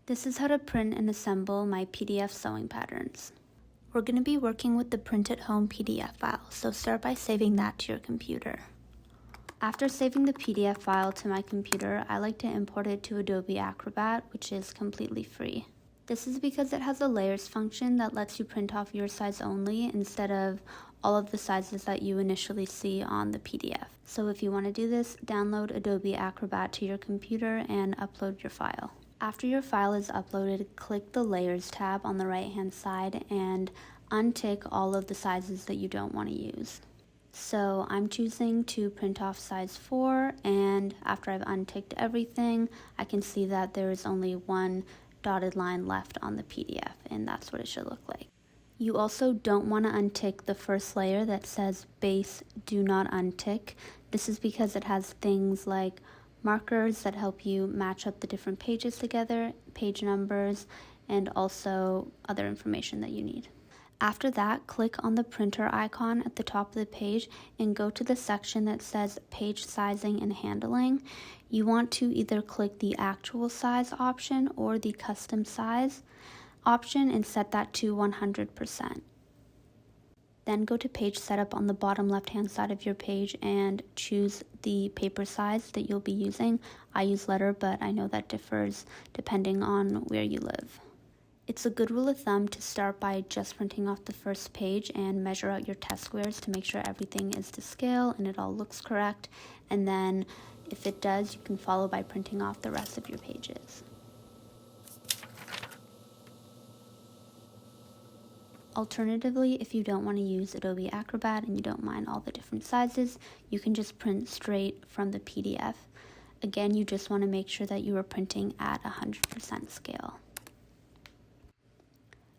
This is how to print and assemble my PDF sewing patterns. We're going to be working with the Print at Home PDF file, so start by saving that to your computer. After saving the PDF file to my computer, I like to import it to Adobe Acrobat, which is completely free. This is because it has a layers function that lets you print off your size only instead of all of the sizes that you initially see on the PDF. So if you want to do this, download Adobe Acrobat to your computer and upload your file. After your file is uploaded, click the Layers tab on the right-hand side and untick all of the sizes that you don't want to use. So I'm choosing to print off size 4, and after I've unticked everything, I can see that there is only one dotted line left on the PDF, and that's what it should look like. You also don't want to untick the first layer that says Base Do Not Untick. This is because it has things like markers that help you match up the different pages together, page numbers, and also other information that you need. After that, click on the printer icon at the top of the page and go to the section that says Page Sizing and Handling. You want to either click the actual size option or the custom size option and set that to 100%. Then go to Page Setup on the bottom left-hand side of your page and choose the paper size that you'll be using. I use letter, but I know that differs depending on where you live. It's a good rule of thumb to start by just printing off the first page and measure out your test squares to make sure everything is to scale and it all looks correct. And then if it does, you can follow by printing off the rest of your pages. Alternatively, if you don't want to use Adobe Acrobat and you don't mind all the different sizes, you can just print straight from the PDF. Again, you just want to make sure that you are printing at 100% scale.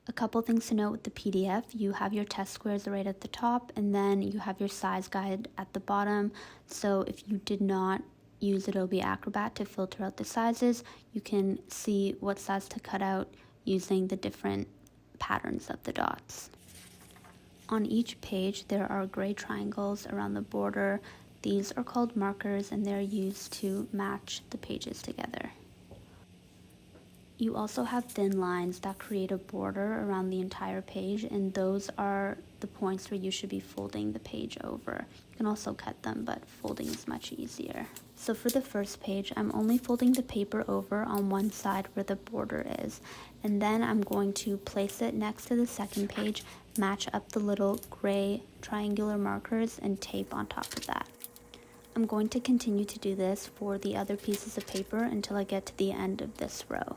A couple things to note with the PDF: you have your test squares right at the top, and then you have your size guide at the bottom. So if you did not use Adobe Acrobat to filter out the sizes, you can see what size to cut out using the different patterns of the dots. On each page, there are gray triangles around the border. These are called markers, and they're used to match the pages together. You also have thin lines that create a border around the entire page, and those are the points where you should be folding the page over. You can also cut them, but folding is much easier. So for the first page, I'm only folding the paper over on one side where the border is, and then I'm going to place it next to the second page, match up the little gray triangular markers, and tape on top of that. I'm going to continue to do this for the other pieces of paper until I get to the end of this row.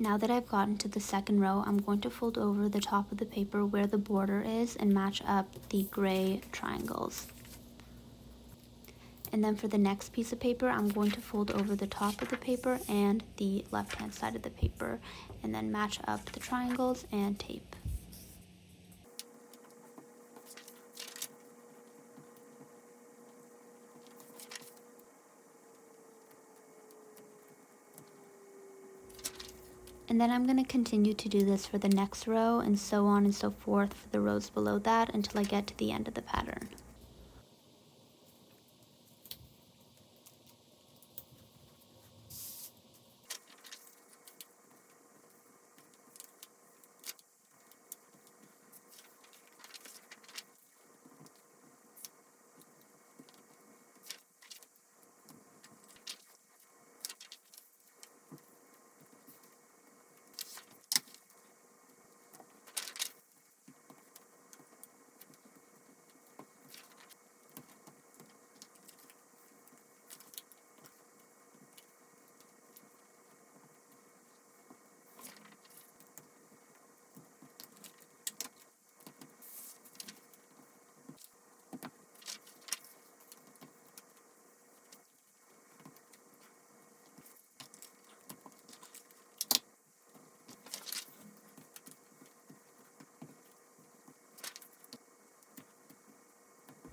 Now that I've gotten to the second row, I'm going to fold over the top of the paper where the border is and match up the gray triangles. And then for the next piece of paper, I'm going to fold over the top of the paper and the left-hand side of the paper, and then match up the triangles and tape. And then I'm going to continue to do this for the next row, and so on and so forth for the rows below that until I get to the end of the pattern.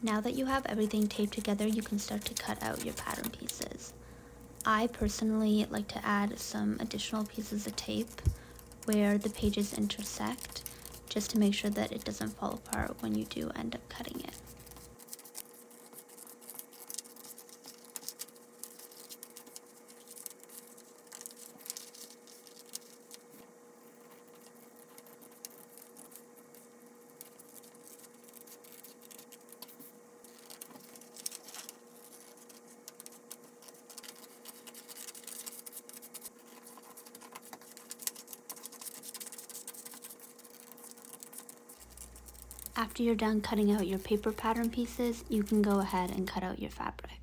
Now that you have everything taped together, you can start to cut out your pattern pieces. I personally like to add some additional pieces of tape where the pages intersect, just to make sure that it doesn't fall apart when you do end up cutting it. After you're done cutting out your paper pattern pieces, you can go ahead and cut out your fabric.